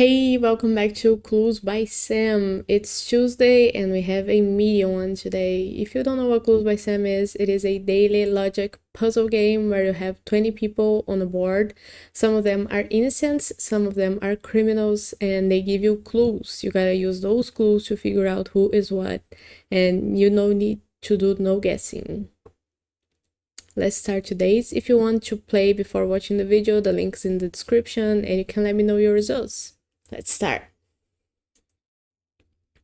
Hey, welcome back to Clues by Sam. It's Tuesday and we have a medium one today. If you don't know what Clues by Sam is, it is a daily logic puzzle game where you have 20 people on a board. Some of them are innocents, some of them are criminals, and they give you clues. You gotta use those clues to figure out who is what, and you no need to do no guessing. Let's start today's. If you want to play before watching the video, the link's in the description and you can let me know your results. Let's start.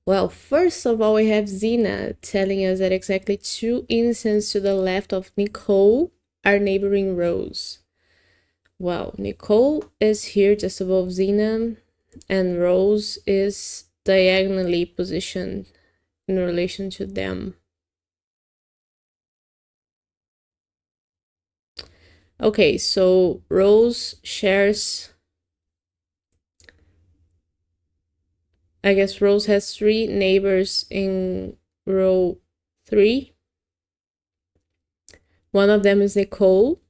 Well, first of all, we have Zena telling us that exactly 2 innocents to the left of Nicole are neighboring rows. Well, Nicole is here just above Zena, and Rose is diagonally positioned in relation to them. Okay, so Rose shares... I guess Rose has 3 neighbors in row 3. One of them is Nicole.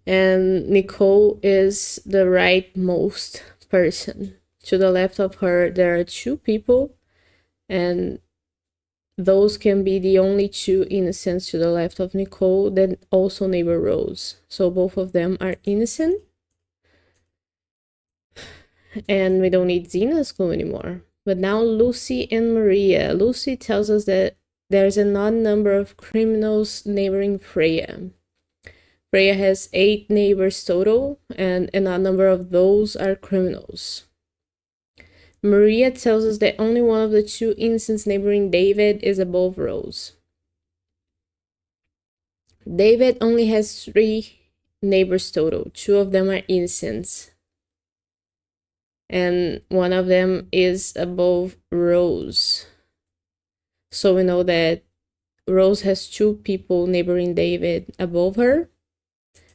And Nicole is the rightmost person. To the left of her, there are 2 people. And those can be the only 2 innocents to the left of Nicole, then also neighbor Rose. So both of them are innocent. And we don't need Zena's clue anymore. But now Lucy and Maria. Lucy tells us that there's an odd number of criminals neighboring Freya. Freya has 8 neighbors total, and an odd number of those are criminals. Maria tells us that only one of the 2 innocents neighboring David is above Rose. David only has 3 neighbors total. 2 of them are innocents. And one of them is above Rose. So we know that Rose has 2 people neighboring David above her.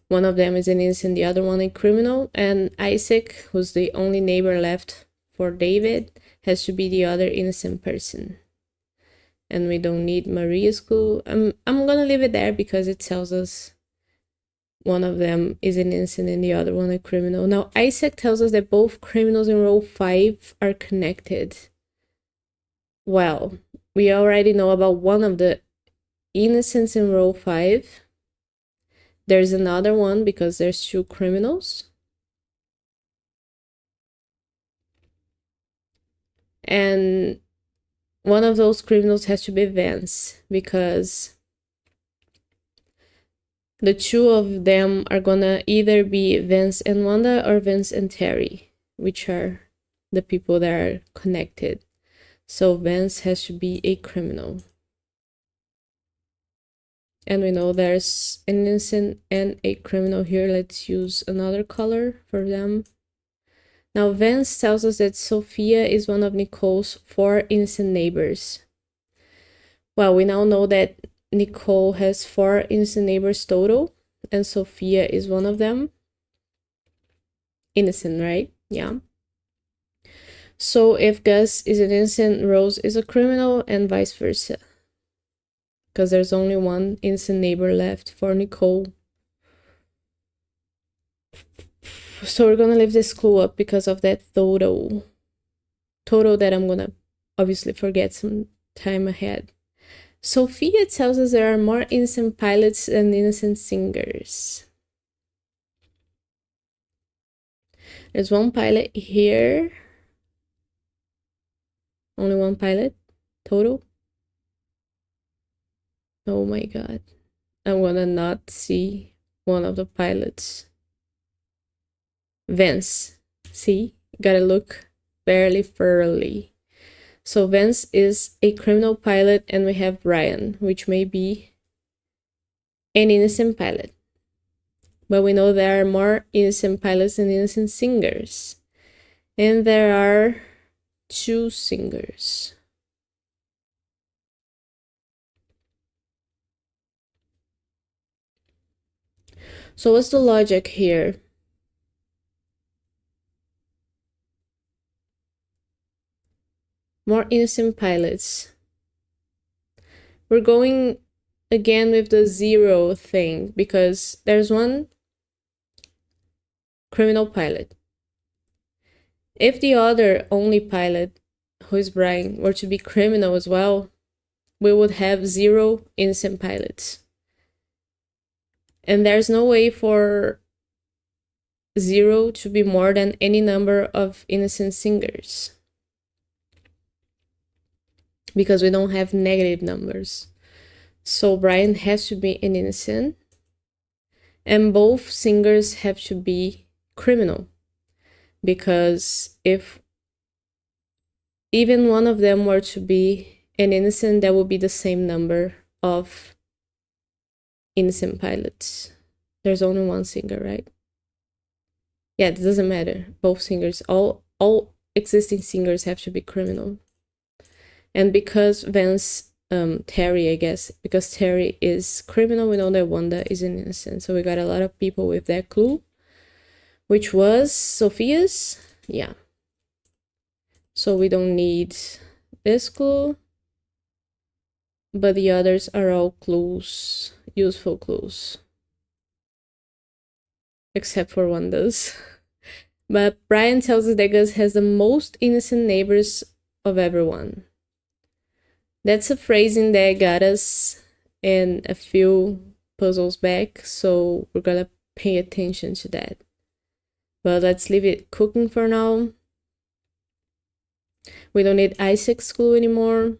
One of them is an innocent, the other one a criminal. And Isaac, who's the only neighbor left for David, has to be the other innocent person. And we don't need Maria's clue. I'm gonna leave it there because it tells us one of them is an innocent and the other one a criminal. Now, Isaac tells us that both criminals in row 5 are connected. Well, we already know about one of the innocents in row 5. There's another one because there's 2 criminals. And one of those criminals has to be Vance because the 2 of them are gonna either be Vance and Wanda or Vance and Terry, which are the people that are connected. So Vance has to be a criminal. And we know there's an innocent and a criminal here. Let's use another color for them. Now Vance tells us that Sophia is one of Nicole's 4 innocent neighbors. Well, we now know that Nicole has 4 innocent neighbors total, and Sophia is one of them. Innocent, right? Yeah. So if Gus is an innocent, Rose is a criminal, and vice versa. Because there's only 1 innocent neighbor left for Nicole. So we're gonna leave this clue up because of that total that I'm gonna obviously forget some time ahead. Sophia tells us there are more innocent pilots than innocent singers. There's 1 pilot here. Only 1 pilot total. Oh my god. I'm gonna not see one of the pilots. Vance. See? Gotta look fairly thoroughly. So Vance is a criminal pilot, and we have Brian, which may be an innocent pilot. But we know there are more innocent pilots than innocent singers. And there are 2 singers. So what's the logic here? More innocent pilots. We're going again with the 0 thing because there's 1 criminal pilot. If the other only pilot, who is Brian, were to be criminal as well, we would have 0 innocent pilots. And there's no way for 0 to be more than any number of innocent singers, because we don't have negative numbers. So Brian has to be an innocent, and both singers have to be criminal, because if even one of them were to be an innocent, that would be the same number of innocent pilots. There's only one singer, right? Yeah, it doesn't matter. Both singers, all existing singers have to be criminal. And because Vance, Terry, I guess, because Terry is criminal, we know that Wanda is an innocent. So we got a lot of people with that clue, which was Sophia's. Yeah. So we don't need this clue, but the others are all clues, useful clues. Except for Wanda's. But Brian tells us that Gus has the most innocent neighbors of everyone. That's a phrasing that got us in a few puzzles back, so we're gonna pay attention to that. But let's leave it cooking for now. We don't need Isaac's clue anymore.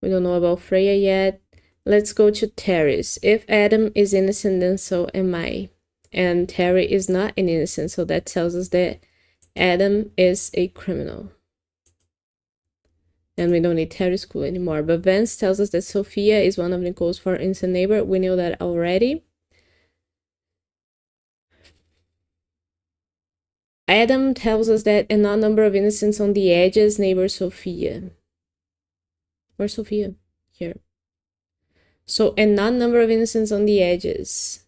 We don't know about Freya yet. Let's go to Terry's. If Adam is innocent, then so am I. And Terry is not an innocent, so that tells us that Adam is a criminal. And we don't need Terry's clue anymore. But Vance tells us that Sophia is one of Nicole's 4 innocent neighbors. We knew that already. Adam tells us that an odd number of innocents on the edges neighbor Sophia. Where's Sophia? Here. So an odd number of innocents on the edges.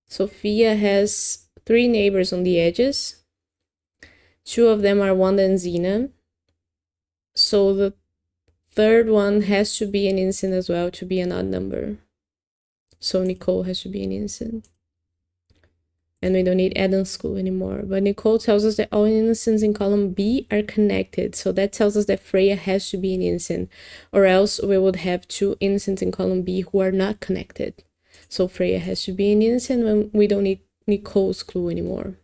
Sophia has 3 neighbors on the edges. 2 of them are Wanda and Xena. So the third one has to be an innocent as well to be an odd number. So Nicole has to be an innocent. And we don't need Adam's clue anymore. But Nicole tells us that all innocents in column B are connected. So that tells us that Freya has to be an innocent. Or else we would have 2 innocents in column B who are not connected. So Freya has to be an innocent when we don't need Nicole's clue anymore.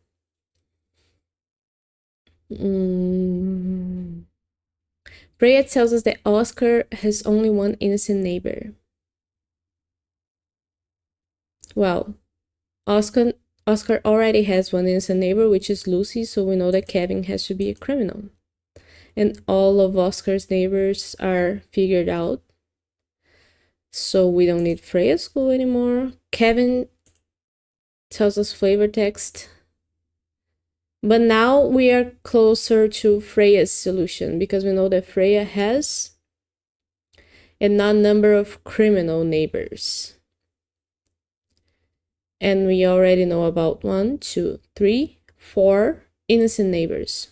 Freya tells us that Oscar has only 1 innocent neighbor. Well, Oscar already has 1 innocent neighbor, which is Lucy, so we know that Kevin has to be a criminal. And all of Oscar's neighbors are figured out. So we don't need Freya's clue anymore. Kevin tells us flavor text. But now we are closer to Freya's solution, because we know that Freya has a non-number of criminal neighbors. And we already know about 1, 2, 3, 4 innocent neighbors.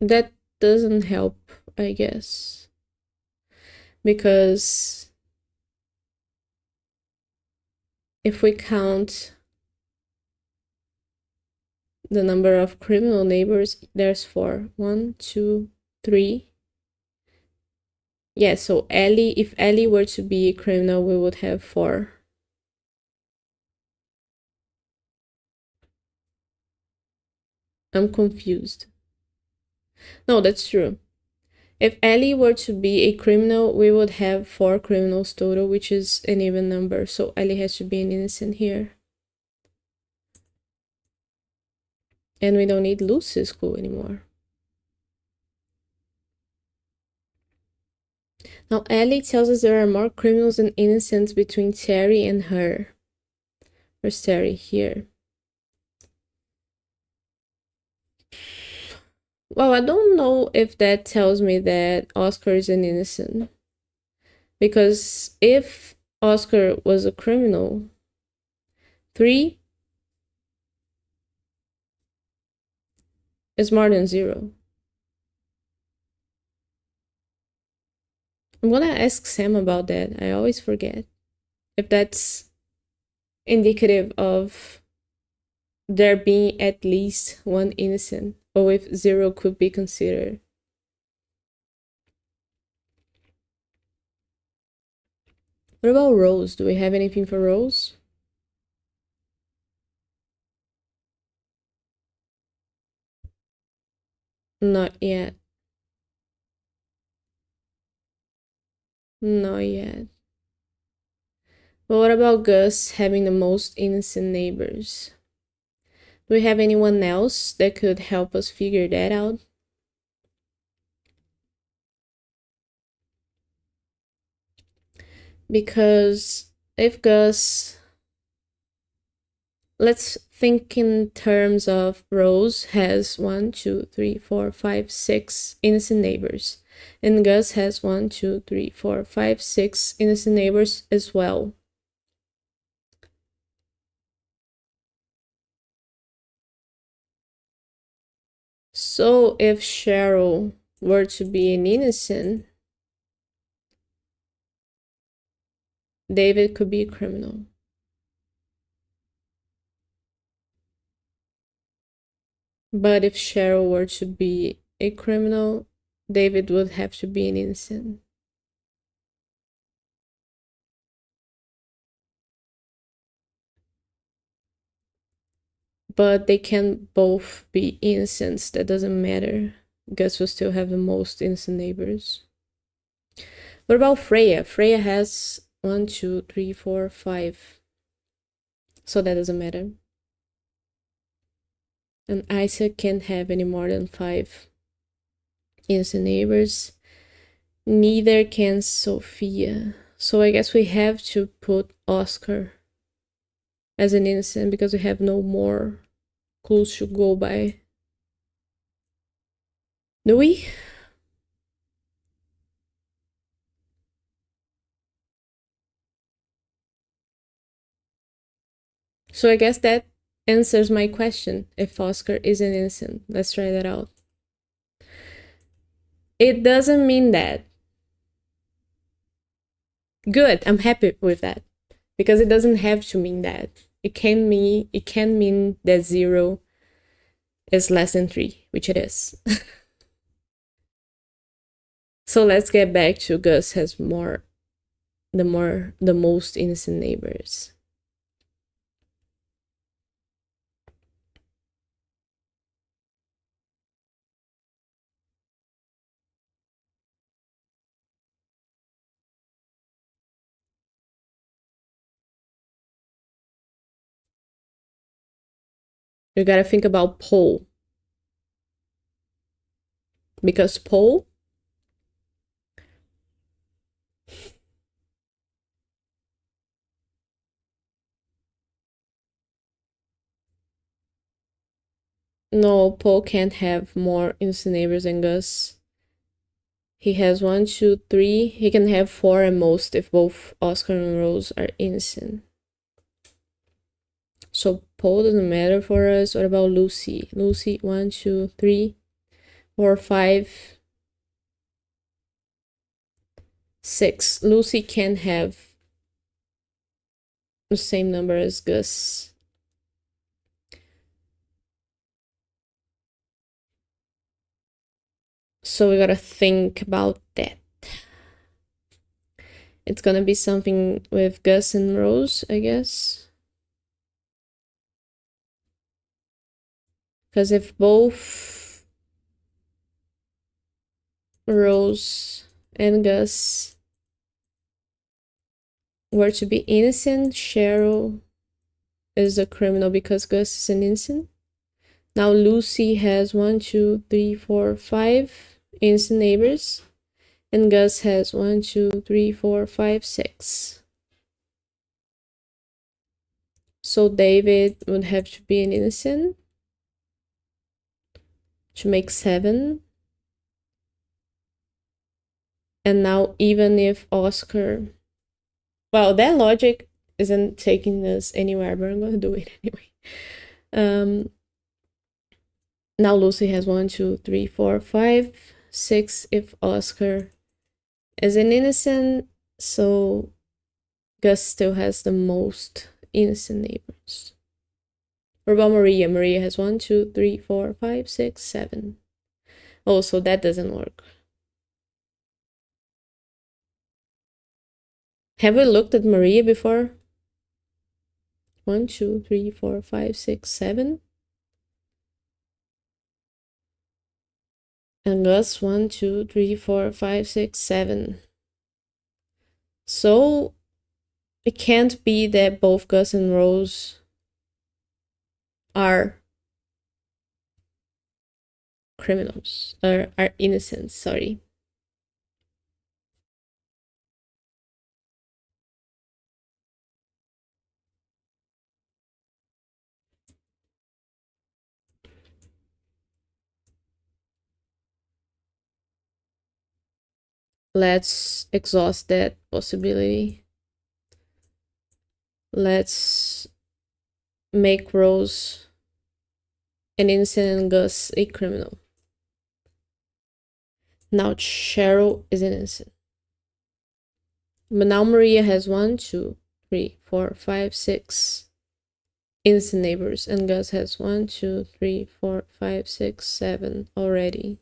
That doesn't help, I guess. Because if we count the number of criminal neighbors, there's 4. 1, 2, 3. Yeah, so Ellie, if Ellie were to be a criminal, we would have 4. I'm confused. No, that's true. If Ellie were to be a criminal, we would have 4 criminals total, which is an even number. So Ellie has to be an innocent here. And we don't need Lucy's clue anymore. Now Ellie tells us there are more criminals than innocents between Terry and her. Where's Terry? Here. Well, I don't know if that tells me that Oscar is an innocent. Because if Oscar was a criminal, 3 is more than 0. I'm gonna ask Sam about that. I always forget if that's indicative of there being at least one innocent, or if 0 could be considered. What about Rose? Do we have anything for Rose? Not yet. Not yet. But what about Gus having the most innocent neighbors? Do we have anyone else that could help us figure that out? Because if Gus, let's think in terms of Rose has 1, 2, 3, 4, 5, 6 innocent neighbors, and Gus has 1, 2, 3, 4, 5, 6 innocent neighbors as well. So if Cheryl were to be an innocent, David could be a criminal. But if Cheryl were to be a criminal, David would have to be an innocent. But they can both be innocents. That doesn't matter. Gus will still have the most innocent neighbors. What about Freya? Freya has 1, 2, 3, 4, 5. So that doesn't matter. And Isaac can't have any more than 5 innocent neighbors. Neither can Sophia. So I guess we have to put Oscar as an innocent because we have no more clues to go by. Do we? So I guess that answers my question if Oscar is an innocent. Let's try that out. It doesn't mean that. Good, I'm happy with that. Because it doesn't have to mean that. It can mean that 0 is less than 3, which it is. So let's get back to Gus has the most innocent neighbors. You gotta think about Paul. Because Paul no, Paul can't have more innocent neighbors than Gus. He has 1, 2, 3. He can have 4 at most if both Oscar and Rose are innocent. So Paul doesn't matter for us. What about Lucy? Lucy, 1, 2, 3, 4, 5, 6. Lucy can have the same number as Gus. So we gotta think about that. It's gonna be something with Gus and Rose, I guess. Because if both Rose and Gus were to be innocent, Cheryl is a criminal because Gus is an innocent. Now Lucy has 1, 2, 3, 4, 5 innocent neighbors. And Gus has 1, 2, 3, 4, 5, 6. So David would have to be an innocent to make 7. And now even if Oscar... Well, that logic isn't taking us anywhere, but I'm going to do it anyway. Now Lucy has 1, 2, 3, 4, 5, 6 if Oscar is an innocent, so Gus still has the most innocent neighbors. What about Maria? Maria has 1, 2, 3, 4, 5, 6, 7. Oh, so that doesn't work. Have we looked at Maria before? 1, 2, 3, 4, 5, 6, 7. And Gus 1, 2, 3, 4, 5, 6, 7. So it can't be that both Gus and Rose are criminals or are innocent, sorry. Let's exhaust that possibility. Let's make Rose an innocent and Gus a criminal. Now Cheryl is innocent. But now Maria has 1, 2, 3, 4, 5, 6 innocent neighbors, and Gus has 1, 2, 3, 4, 5, 6, 7 already.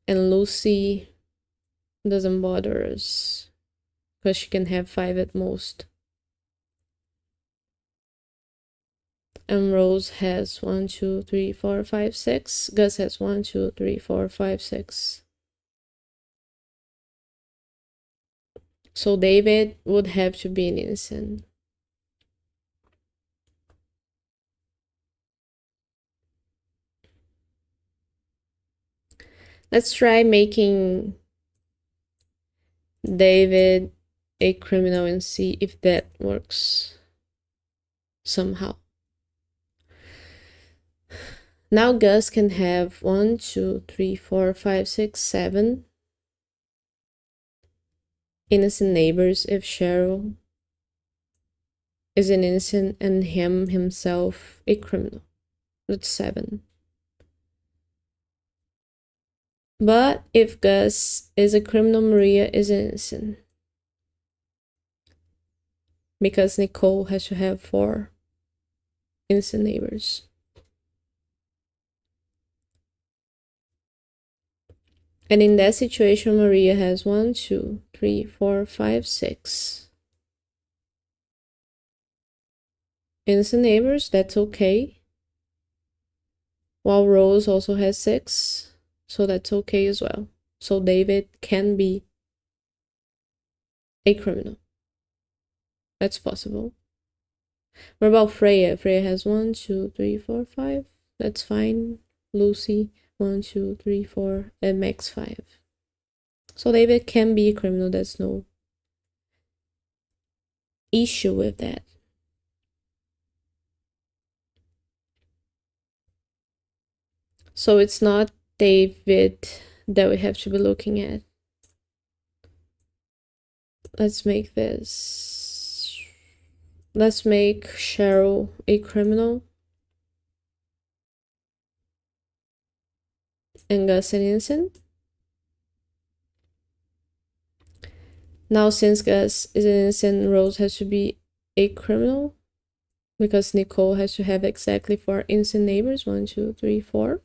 And Lucy doesn't bother us because she can have 5 at most. And Rose has 1, 2, 3, 4, 5, 6. Gus has 1, 2, 3, 4, 5, 6. So David would have to be an innocent. Let's try making David a criminal and see if that works somehow. Now Gus can have 1, 2, 3, 4, 5, 6, 7 innocent neighbors if Cheryl is an innocent and him himself a criminal. That's 7. But if Gus is a criminal, Maria is innocent. Because Nicole has to have 4 innocent neighbors. And in that situation, Maria has 1, 2, 3, 4, 5, 6 innocent neighbors. That's okay. While Rose also has 6, so that's okay as well. So David can be a criminal. That's possible. What about Freya? Freya has 1, 2, 3, 4, 5. That's fine. Lucy, 1, 2, 3, 4, and Max 5. So David can be a criminal. There's no issue with that. So it's not David that we have to be looking at. Let's make this. Let's make Cheryl a criminal and Gus an innocent. Now, since Gus is an innocent, Rose has to be a criminal because Nicole has to have exactly 4 innocent neighbors. 1, 2, 3, 4.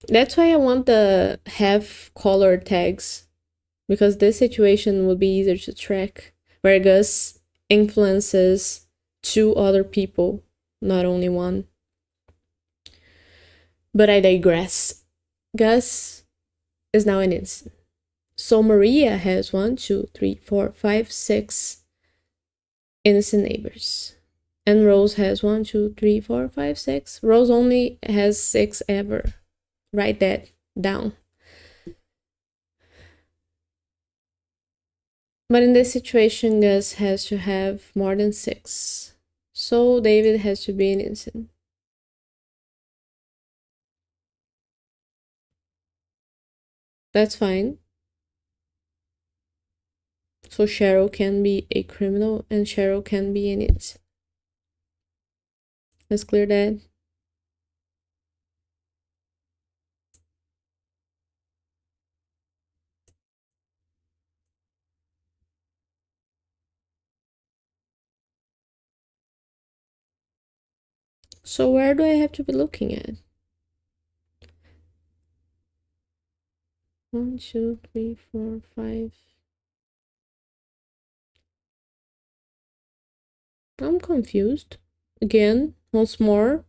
That's why I want the half color tags, because this situation would be easier to track, where Gus influences 2 other people, not only 1. But I digress. Gus is now an innocent. So Maria has 1, 2, 3, 4, 5, 6 innocent neighbors. And Rose has 1, 2, 3, 4, 5, 6. Rose only has 6 ever. Write that down. But in this situation, Gus has to have more than 6. So David has to be an innocent. That's fine. So Cheryl can be a criminal and Cheryl can be an innocent. Let's clear that. So where do I have to be looking at? 1, 2, 3, 4, 5. I'm confused. Again, once more.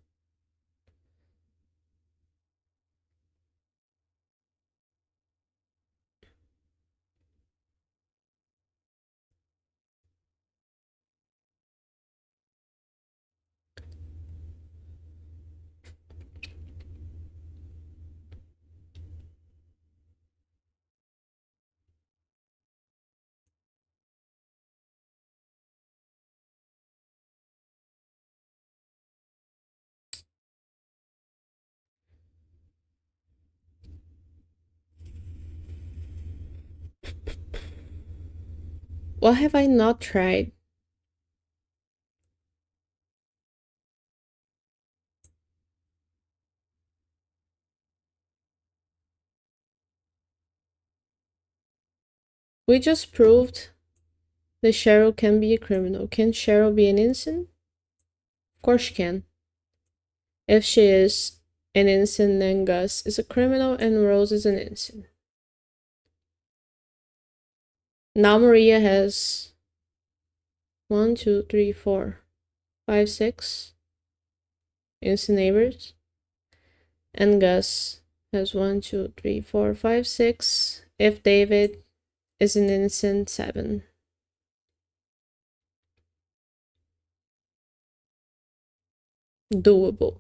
What have I not tried? We just proved that Cheryl can be a criminal. Can Cheryl be an innocent? Of course she can. If she is an innocent, then Gus is a criminal and Rose is an innocent. Now Maria has 1, 2, 3, 4, 5, 6 innocent neighbors. And Gus has 1, 2, 3, 4, 5, 6. If David is an innocent, 7. Doable.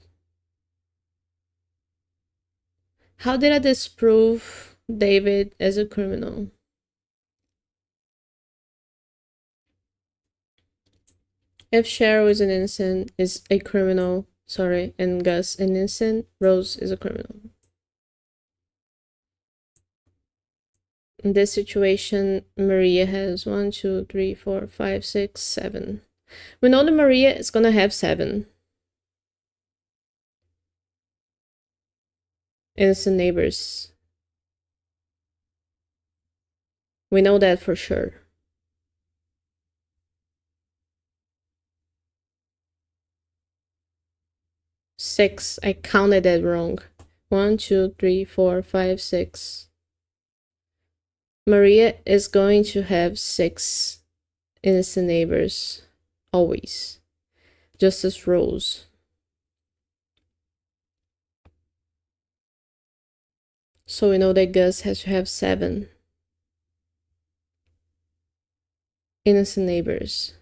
How did I disprove David as a criminal? If Cheryl is an innocent, is a criminal, sorry, and Gus an innocent, Rose is a criminal. In this situation, Maria has 1, 2, 3, 4, 5, 6, 7. We know that Maria is gonna have 7 innocent neighbors. We know that for sure. 6. I counted that wrong. 1, 2, 3, 4, 5, 6. Maria is going to have 6 innocent neighbors. Always. Just as Rose. So we know that Gus has to have 7 innocent neighbors.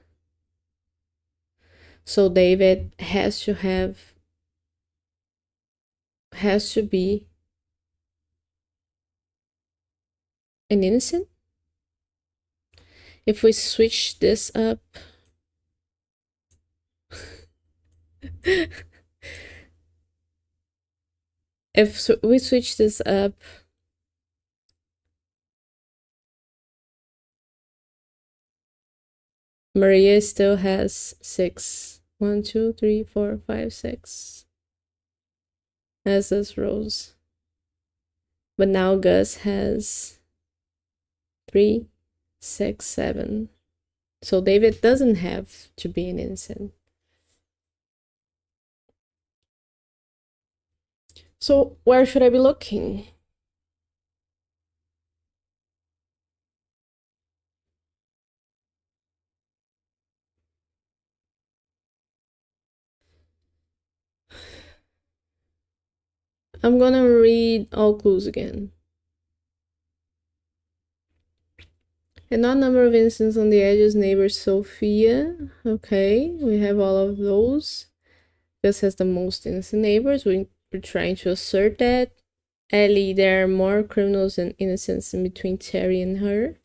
So David has to be an innocent. If we switch this up, we switch this up, Maria still has 6. 1, 2, 3, 4, 5, 6. As does Rose. But now Gus has 3, 6, 7. So David doesn't have to be an innocent. So where should I be looking? I'm gonna read all clues again. An odd number of instances on the edges, neighbor Sophia. Okay, we have all of those. Gus has the most innocent neighbors. We're trying to assert that. Ellie, there are more criminals than innocents in between Terry and her.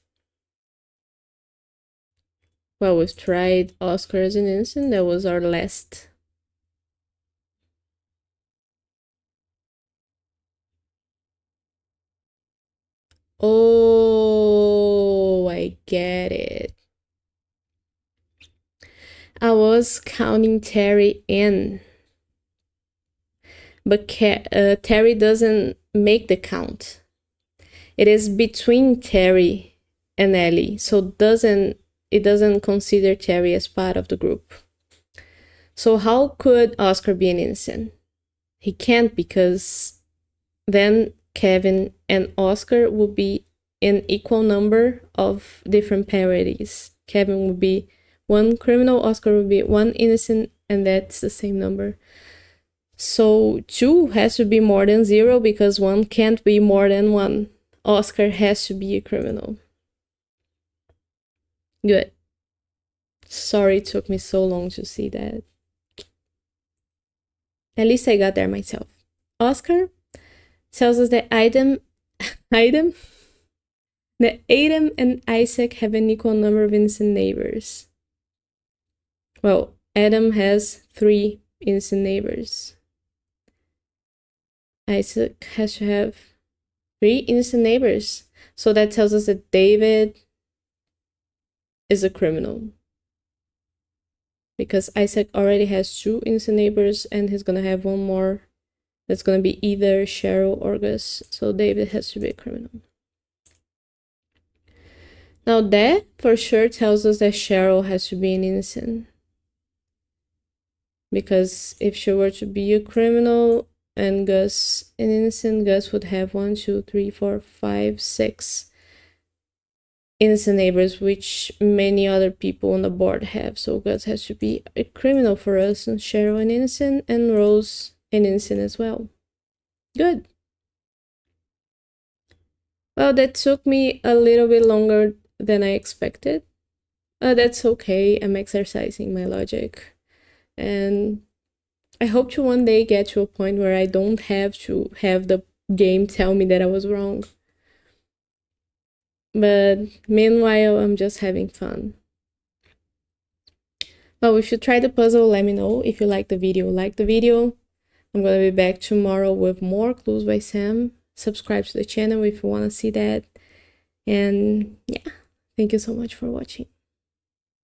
Well, we've tried Oscar as an innocent. That was our last. Oh, I get it. I was counting Terry in, but Terry doesn't make the count. It is between Terry and Ellie, so it doesn't consider Terry as part of the group. So how could Oscar be an innocent? He can't, because then Kevin and Oscar would be an equal number of different parodies. Kevin would be one criminal, Oscar would be one innocent, and that's the same number. So 2 has to be more than 0, because 1 can't be more than 1. Oscar has to be a criminal. Good. Sorry it took me so long to see that. At least I got there myself. Oscar tells us that Adam and Isaac have an equal number of innocent neighbors. Well, Adam has 3 innocent neighbors. Isaac has to have 3 innocent neighbors. So that tells us that David is a criminal, because Isaac already has 2 innocent neighbors, and he's gonna have 1 more that's gonna be either Cheryl or Gus. So David has to be a criminal. Now that for sure tells us that Cheryl has to be an innocent, because if she were to be a criminal and Gus an innocent, Gus would have 1, 2, 3, 4, 5, 6 innocent neighbors, which many other people on the board have. So Gus has to be a criminal for us, and Cheryl an innocent, and Rose an innocent as well. Good. Well, that took me a little bit longer than I expected. That's okay. I'm exercising my logic, and I hope to one day get to a point where I don't have to have the game tell me that I was wrong. But meanwhile, I'm just having fun. Well, if you try the puzzle, let me know. If you like the video, I'm gonna be back tomorrow with more Clues by Sam. Subscribe to the channel if you want to see that. And yeah, thank you so much for watching.